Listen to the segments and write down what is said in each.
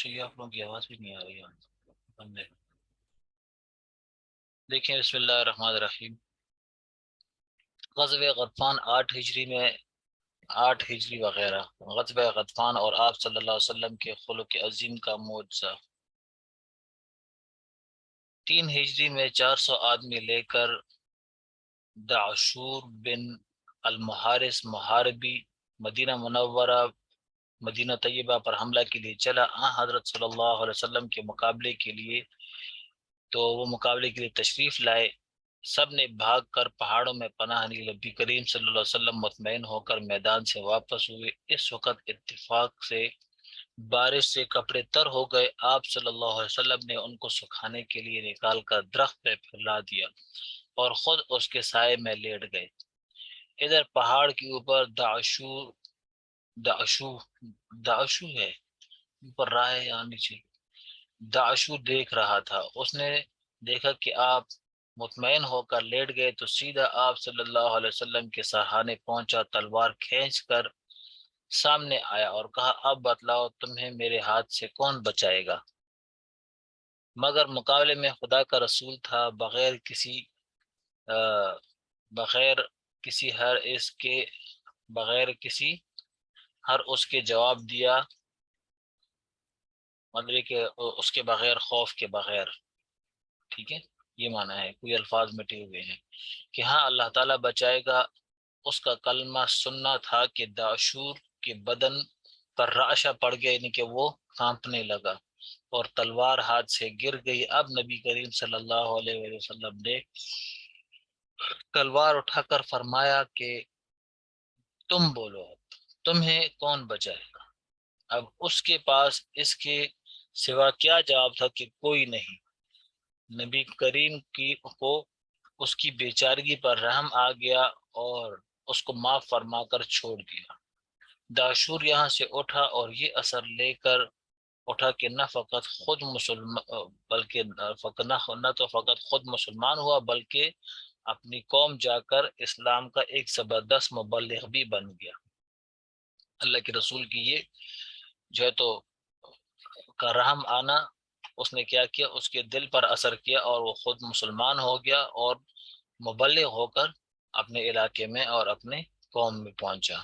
اچھا یہ آپ لوگوں کی آواز بھی نہیں آ رہی ہے. دیکھیں بسم اللہ الرحمن الرحیم. غزوہ غطفان 8 ہجری وغیرہ. غزوہ غطفان اور آپ صلی اللہ علیہ وسلم کے خلق عظیم کا معجزہ. 3 ہجری میں 400 آدمی لے کر دعشور بن المحارث محاربی مدینہ منورہ مدینہ طیبہ پر حملہ کے لیے چلا. حضرت صلی اللہ علیہ وسلم کے مقابلے کے لیے تو وہ مقابلے کے لیے تشریف لائے. سب نے بھاگ کر پہاڑوں میں پناہ لی. نبی کریم صلی اللہ علیہ وسلم مطمئن ہو کر میدان سے واپس ہوئے. اس وقت اتفاق سے بارش سے کپڑے تر ہو گئے. آپ صلی اللہ علیہ وسلم نے ان کو سکھانے کے لیے نکال کر درخت پہ پھیلا دیا اور خود اس کے سائے میں لیٹ گئے. ادھر پہاڑ کے اوپر دعشو ہے اوپر راہ ہے یا نیچے. دعشو دیکھ رہا تھا. اس نے دیکھا کہ آپ مطمئن ہو کر لیٹ گئے تو سیدھا آپ صلی اللہ علیہ وسلم کے سرہانے پہنچا. تلوار کھینچ کر سامنے آیا اور کہا اب بتلاؤ تمہیں میرے ہاتھ سے کون بچائے گا. مگر مقابلے میں خدا کا رسول تھا. ہر اس کے جواب دیا. مطلب کہ اس کے بغیر خوف کے بغیر. ٹھیک ہے یہ معنی ہے. کوئی الفاظ مٹے ہوئے ہیں کہ ہاں اللہ تعالیٰ بچائے گا. اس کا کلمہ سننا تھا کہ دعشور کے بدن پر رعشہ پڑ گیا یعنی کہ وہ کانپنے لگا اور تلوار ہاتھ سے گر گئی. اب نبی کریم صلی اللہ علیہ وسلم نے تلوار اٹھا کر فرمایا کہ تم بولو اب تمہیں کون بچائے گا. اب اس کے پاس اس کے سوا کیا جواب تھا کہ کوئی نہیں. نبی کریم کو اس کی بیچارگی پر رحم آ گیا اور اس کو معاف فرما کر چھوڑ دیا. داشور یہاں سے اٹھا اور یہ اثر لے کر اٹھا کہ نہ فقط خود مسلمان بلکہ نہ تو فقط خود مسلمان ہوا بلکہ اپنی قوم جا کر اسلام کا ایک زبردست مبلغ بھی بن گیا. اللہ کے رسول کی یہ جو ہے تو کا رحم آنا اس نے کیا کیا اس کے دل پر اثر کیا اور وہ خود مسلمان ہو گیا اور مبلغ ہو کر اپنے علاقے میں اور اپنے قوم میں پہنچا.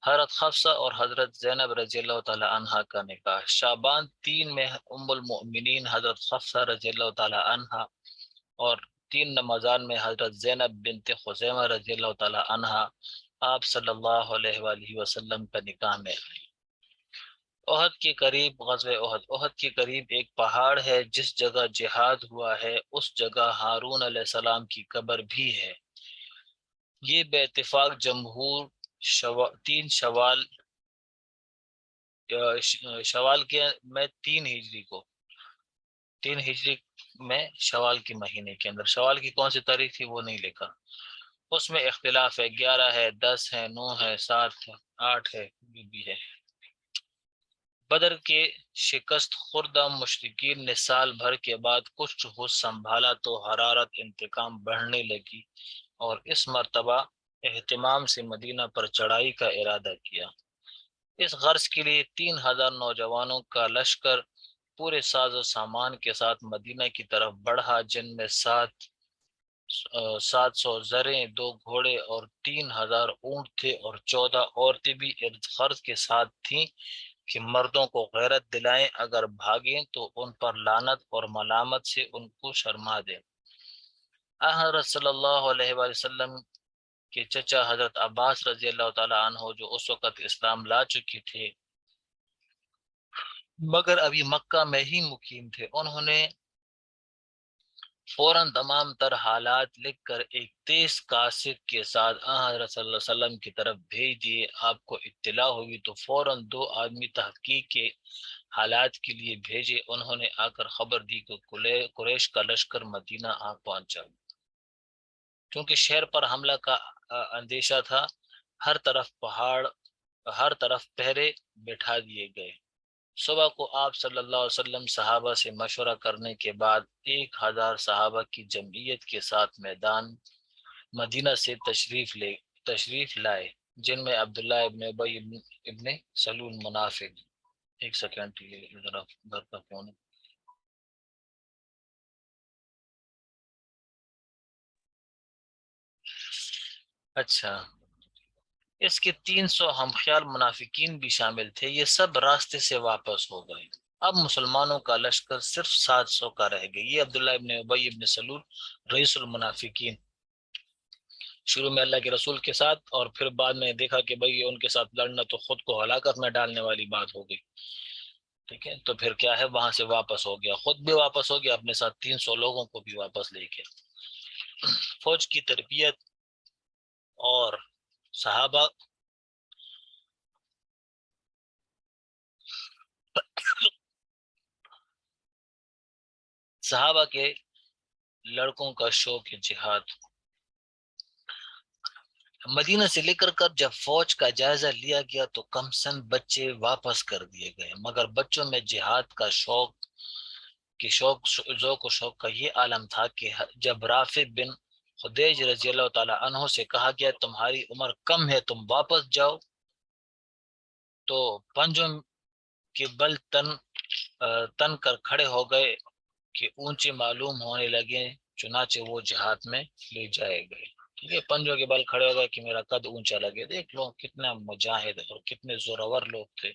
حضرت حفصہ اور حضرت زینب رضی اللہ تعالی عنہا کا نکاح. شعبان 3 میں ام المؤمنین حضرت حفصہ رضی اللہ تعالی عنہا اور 3 رمضان میں حضرت زینب بنت خزیمہ رضی اللہ تعالی عنہا آپ صلی اللہ علیہ وآلہ وسلم کا نکاح میں آئی. احد کے قریب غزوہ احد کے قریب ایک پہاڑ ہے. جس جگہ جہاد ہوا ہے اس جگہ ہارون علیہ السلام کی قبر بھی ہے. یہ بے اتفاق جمہور 3 شوال کے میں 3 ہجری میں شوال کے مہینے کے اندر. شوال کی کون سی تاریخ تھی وہ نہیں لکھا. اس میں اختلاف ہے. 11 ہے 10 ہے 9 ہے 7 ہے 8 ہے بھی ہے. بدر کے شکست خوردہ مشرکین نے سال بھر کے بعد کچھ ہوش سنبھالا تو حرارت انتقام بڑھنے لگی اور اس مرتبہ اہتمام سے مدینہ پر چڑھائی کا ارادہ کیا. اس غرض کے لیے 3000 نوجوانوں کا لشکر پورے ساز و سامان کے ساتھ مدینہ کی طرف بڑھا جن میں 700 زریں 2 گھوڑے اور 3000 اونٹ تھے اور 14 عورتیں بھی ارد گرد کے ساتھ تھیں کہ مردوں کو غیرت دلائیں اگر بھاگیں تو ان پر لعنت اور ملامت سے ان کو شرما دیں. حضرت صلی اللہ علیہ وآلہ وسلم کے چچا حضرت عباس رضی اللہ تعالی عنہ جو اس وقت اسلام لا چکے تھے مگر ابھی مکہ میں ہی مقیم تھے انہوں نے فوراً تمام تر حالات لکھ کر ایک تیز قاصد کے ساتھ حضرت صلی اللہ علیہ وسلم کی طرف بھیج دیے. آپ کو اطلاع ہوئی تو فوراً 2 آدمی تحقیق کے حالات کے لیے بھیجے. انہوں نے آ کر خبر دی کہ قریش کا لشکر مدینہ آ پہنچا. کیونکہ شہر پر حملہ کا اندیشہ تھا ہر طرف پہرے بٹھا دیے گئے. صبح کو آپ صلی اللہ علیہ وسلم صحابہ سے مشورہ کرنے کے بعد 1000 صحابہ کی جمعیت کے ساتھ مدینہ سے تشریف لائے جن میں عبداللہ ابن ابی ابن سلول منافق ایک سیکنڈ یہ ذرا گھر کا فون ہے۔ اچھا، اس کے 300 ہم خیال منافقین بھی شامل تھے، یہ سب راستے سے واپس ہو گئے۔ اب مسلمانوں کا لشکر صرف 700 کا رہ گیا۔ یہ عبداللہ ابن ابی ابن سلول رئیس المنافقین، شروع میں اللہ کے رسول کے ساتھ، اور پھر بعد میں دیکھا کہ بھئی ان کے ساتھ لڑنا تو خود کو ہلاکت میں ڈالنے والی بات ہو گئی، ٹھیک ہے، تو پھر کیا ہے، وہاں سے واپس ہو گیا، خود بھی واپس ہو گیا، اپنے ساتھ 300 لوگوں کو بھی واپس لے گیا۔ فوج کی تربیت اور صحابہ صحابہ کے لڑکوں کا شوق جہاد۔ مدینہ سے لے کر جب فوج کا جائزہ لیا گیا تو کم سن بچے واپس کر دیے گئے، مگر بچوں میں جہاد کا ذوق و شوق کا یہ عالم تھا کہ جب رافع بن خدیج رضی اللہ تعالی عنہ سے کہا گیا تمہاری عمر کم ہے، تم واپس جاؤ، تو پنجوں کے بل تن کر کھڑے ہو گئے کہ اونچے معلوم ہونے لگے، چنانچہ وہ جہاد میں لے جائے گئے۔ ٹھیک ہے، پنجوں کے بل کھڑے ہو گئے کہ میرا قد اونچا لگے۔ دیکھ لو کتنا مجاہد اور کتنے زورور لوگ تھے۔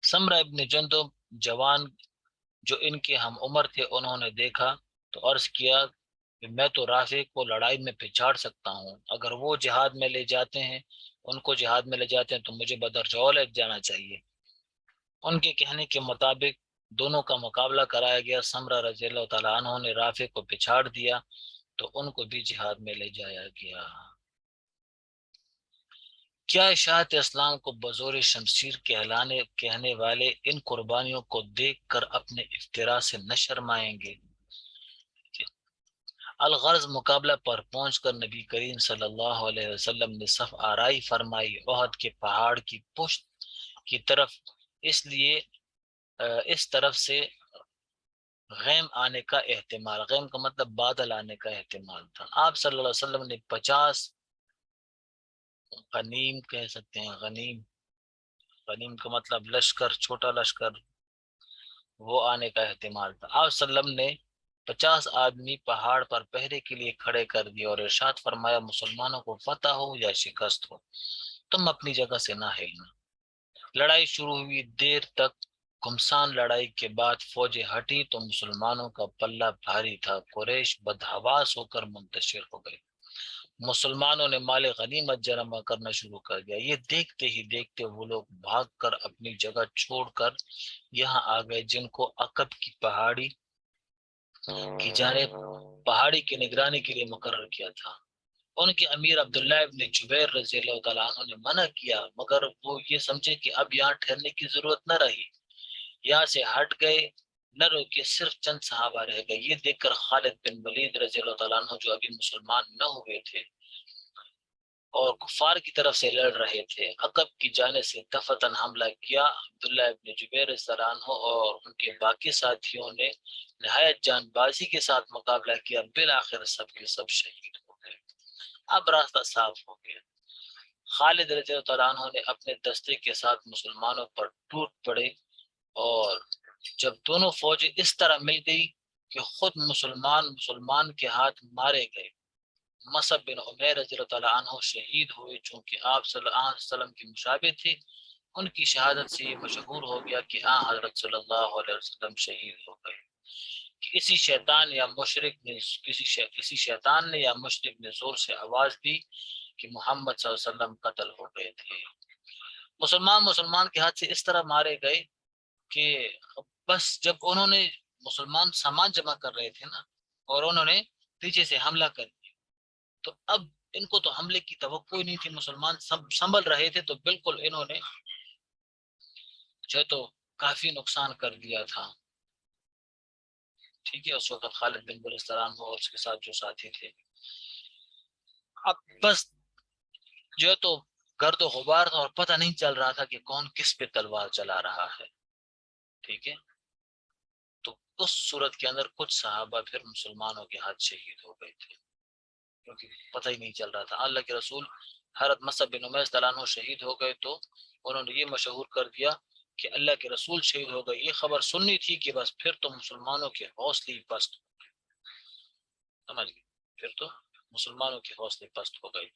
سمرہ ابن جندب جوان جو ان کے ہم عمر تھے، انہوں نے دیکھا تو عرض کیا کہ میں تو رافع کو لڑائی میں پچھاڑ سکتا ہوں، اگر وہ جہاد میں لے جاتے ہیں، ان کو جہاد میں لے جاتے ہیں تو مجھے بدرجہ اول جانا چاہیے۔ ان کے کہنے کے مطابق دونوں کا مقابلہ کرایا گیا۔ سمرہ رضی اللہ تعالیٰ عنہ نے رافع کو پچھاڑ دیا تو ان کو بھی جہاد میں لے جایا گیا۔ کیا اشاعت اسلام کو بزور شمشیر کہنے والے ان قربانیوں کو دیکھ کر اپنے افتراء سے نہ شرمائیں گے؟ الغرض مقابلہ پر پہنچ کر نبی کریم صلی اللہ علیہ وسلم نے صف آرائی فرمائی احد کے پہاڑ کی پشت کی طرف، اس طرف سے غیم آنے کا احتمال، غیم کا مطلب بادل آنے کا احتمال تھا۔ آپ صلی اللہ علیہ وسلم نے 50 غنیم کہہ سکتے ہیں، غنیم کا مطلب لشکر، چھوٹا لشکر، وہ آنے کا احتمال تھا۔ آپ صلی اللہ علیہ وسلم نے 50 آدمی پہاڑ پر پہرے کے لیے کھڑے کر دیے اور ارشاد فرمایا مسلمانوں کو فتح ہو یا شکست ہو، تم اپنی جگہ سے نہ ہلنا۔ لڑائی شروع ہوئی، دیر تک گھمسان لڑائی کے بعد فوجیں ہٹی تو مسلمانوں کا پلہ بھاری تھا، قریش بدحواس ہو کر منتشر ہو گئے۔ مسلمانوں نے مال غنیمت جمع کرنا شروع کر دیا۔ یہ دیکھتے ہی دیکھتے وہ لوگ بھاگ کر اپنی جگہ چھوڑ کر یہاں آ گئے جن کو عقب کی پہاڑی کی جانب پہاڑی کی نگرانی کے لیے مقرر کیا تھا۔ ان کے امیر عبداللہ ابن جبیر رضی اللہ تعالیٰ عنہ نے منع کیا، مگر وہ یہ سمجھے کہ اب یہاں ٹھہرنے کی ضرورت نہ رہی، یہاں سے ہٹ گئے، نہ روکے، صرف چند صحابہ رہ گئے۔ یہ دیکھ کر خالد بن ولید رضی اللہ تعالیٰ عنہ جو ابھی مسلمان نہ ہوئے تھے اور کفار کی طرف سے لڑ رہے تھے، عقب کی جانب سے دفعتاً حملہ کیا۔ عبداللہ ابن جبیر رضی اللہ عنہ اور ان کے باقی ساتھیوں نے نہایت جان بازی کے ساتھ مقابلہ کیا، بالآخر سب کے سب شہید ہو گئے۔ اب راستہ صاف ہو گیا۔ خالد رضی اللہ عنہ نے اپنے دستے کے ساتھ مسلمانوں پر ٹوٹ پڑے، اور جب دونوں فوجیں اس طرح مل گئی کہ خود مسلمان کے ہاتھ مارے گئے، مصعب بن عمیر رضی اللہ تعالیٰ عنہ شہید ہوئے، چونکہ آپ صلی اللہ علیہ وسلم کی مشابہ تھے۔ ان کی شہادت سے یہ مشہور ہو گیا کہ حضرت صلی اللہ علیہ وسلم شہید ہو گئے، کہ کسی شیطان نے یا مشرک نے زور سے آواز دی کہ محمد صلی اللہ علیہ وسلم قتل ہو گئے تھے۔ مسلمان کے ہاتھ سے اس طرح مارے گئے کہ بس جب انہوں نے مسلمان سامان جمع کر رہے تھے نا، اور انہوں نے پیچھے سے حملہ کر دیا، تو اب ان کو تو حملے کی توقع ہی نہیں تھی، مسلمان سنبھل رہے تھے، تو بالکل انہوں نے جو ہے تو کافی نقصان کر دیا تھا۔ ٹھیک ہے، اس وقت خالد بن ولید اور اس کے ساتھ جو ساتھی تھے، اب بس جو ہے تو گرد و غبار تھا اور پتہ نہیں چل رہا تھا کہ کون کس پہ تلوار چلا رہا ہے۔ ٹھیک ہے، تو اس صورت کے اندر کچھ صحابہ پھر مسلمانوں کے ہاتھ شہید ہو گئے تھے، کیونکہ پتہ ہی نہیں چل رہا تھا۔ اللہ کے رسول حضرت مصعب بن عمیر رضی اللہ عنہ شہید ہو گئے تو انہوں نے یہ مشہور کر دیا کہ اللہ کے رسول شہید ہو گئے. یہ خبر سننی تھی کہ بس پھر تو مسلمانوں کے حوصلے پست، سمجھ گئے، پھر تو مسلمانوں کے حوصلے پست ہو گئے.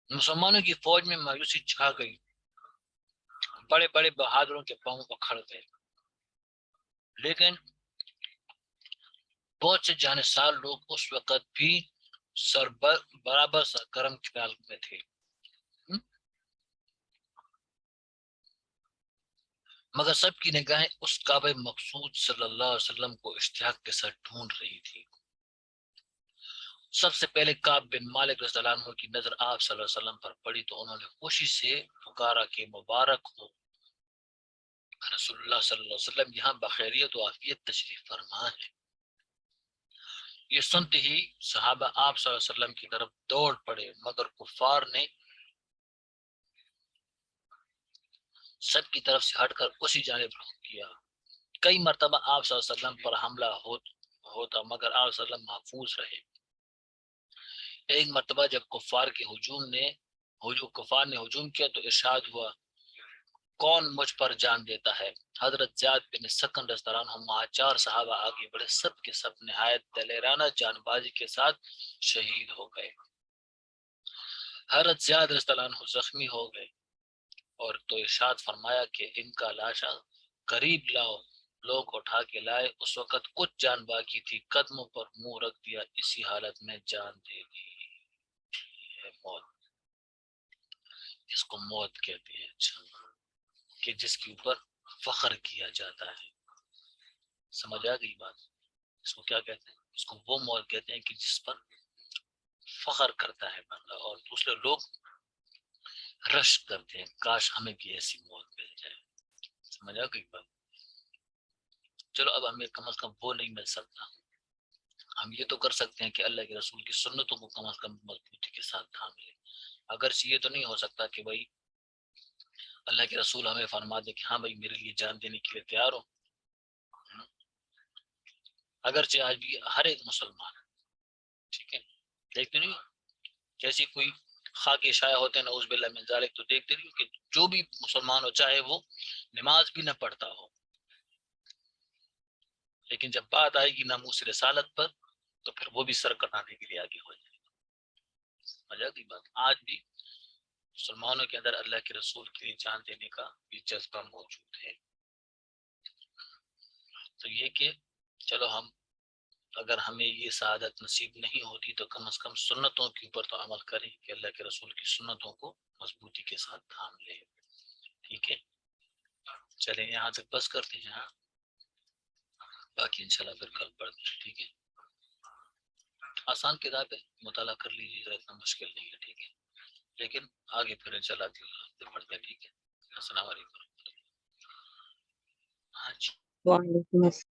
مسلمانوں کی فوج میں مایوسی چھا گئی، بڑے بڑے بہادروں کے پاؤں اکھڑ گئے. لیکن بہت سے جانسار لوگ اس وقت بھی برابر سرگرم خیال میں تھے. مگر سب کی نگاہیں اس کعبہ مقصود صلی اللہ علیہ وسلم کو اشتیاق کے ساتھ ڈھونڈ رہی تھی. سب سے پہلے کعب بن مالک رضی اللہ عنہ کی نظر آپ صلی اللہ علیہ وسلم پر پڑی تو انہوں نے خوشی سے پکارا کہ مبارک ہو رسول اللہ صلی اللہ علیہ وسلم، یہاں بخیریت و عافیت تشریف فرما ہے. یہ سنتے ہی صحابہ آپ صلی اللہ علیہ وسلم کی طرف دوڑ پڑے، مگر کفار نے سب کی طرف سے ہٹ کر اسی جانب رخ کیا. کئی مرتبہ آپ صلی اللہ علیہ وسلم پر حملہ ہوتا مگر آپ صلی اللہ علیہ وسلم محفوظ رہے. ایک مرتبہ جب کفار نے ہجوم کیا تو ارشاد ہوا کون مجھ پر جان دیتا ہے. حضرت زیاد بن سکن رضی اللہ عنہ 4 صحابہ آگے بڑھے، سب کے سب نہایت دلیرانہ جان بازی کے ساتھ شہید ہو گئے. حضرت زیاد رضی اللہ عنہ زخمی ہو گئے اور تو ارشاد فرمایا کہ ان کا لاشا قریب لاؤ. لوگ اٹھا کے لائے. اس وقت کچھ جان باقی تھی، قدموں پر منہ رکھ دیا، اسی حالت میں جان دے دی. موت، اس کو موت کہتے ہیں. اچھا، کہ جس کے اوپر فخر کیا جاتا ہے. سمجھ آ گئی بات؟ اس کو کیا کہتے ہیں؟ اس کو وہ موت کہتے ہیں کہ جس پر فخر کرتا ہے بندہ اور دوسرے لوگ رش کرتے ہیں کاش ہمیں بھی ایسی موت مل جائے. سمجھ آ گئی بات؟ چلو اب ہمیں کم از کم وہ نہیں مل سکتا، ہم یہ تو کر سکتے ہیں کہ اللہ کے رسول کی سنتوں کو کم از کم مضبوطی کے ساتھ تھام لیں. اگرچہ یہ تو نہیں ہو سکتا کہ بھائی اللہ کے رسول ہمیں فرما دے کہ ہاں بھائی میرے لیے جان دینے کے لیے تیار ہو. اگرچہ آج بھی ہر ایک مسلمان، ٹھیک ہے، دیکھتے نہیں جیسی کوئی خاکی شائع ہوتے ہیں نعوذ باللہ من ذالک، تو دیکھتے رہیے کہ جو بھی مسلمان ہو چاہے وہ نماز بھی نہ پڑھتا ہو، لیکن جب بات آئے گی ناموس رسالت پر تو پھر وہ بھی سر کٹانے کے لیے آگے ہو جائے گا. مزہ کی بات، آج بھی مسلمانوں کے اندر اللہ کے رسول کے لیے جان دینے کا بھی جذبہ موجود ہے. تو یہ کہ چلو ہم اگر ہمیں یہ سعادت نصیب نہیں ہوتی تو کم از کم سنتوں کے اوپر تو عمل کریں کہ اللہ کے رسول کی سنتوں کو مضبوطی کے ساتھ تھام لیں. ٹھیک ہے، چلیں یہاں تک بس کرتے ہیں. ہاں، باقی انشاءاللہ پھر کل پڑھتے ہیں. ٹھیک ہے، آسان کتاب ہے، مطالعہ کر لیجیے، اتنا مشکل نہیں ہے. ٹھیک ہے، لیکن آگے پھر انشاءاللہ پڑھتے ہیں. ٹھیک ہے، السلام علیکم. ہاں جی. وعلیکم السلام.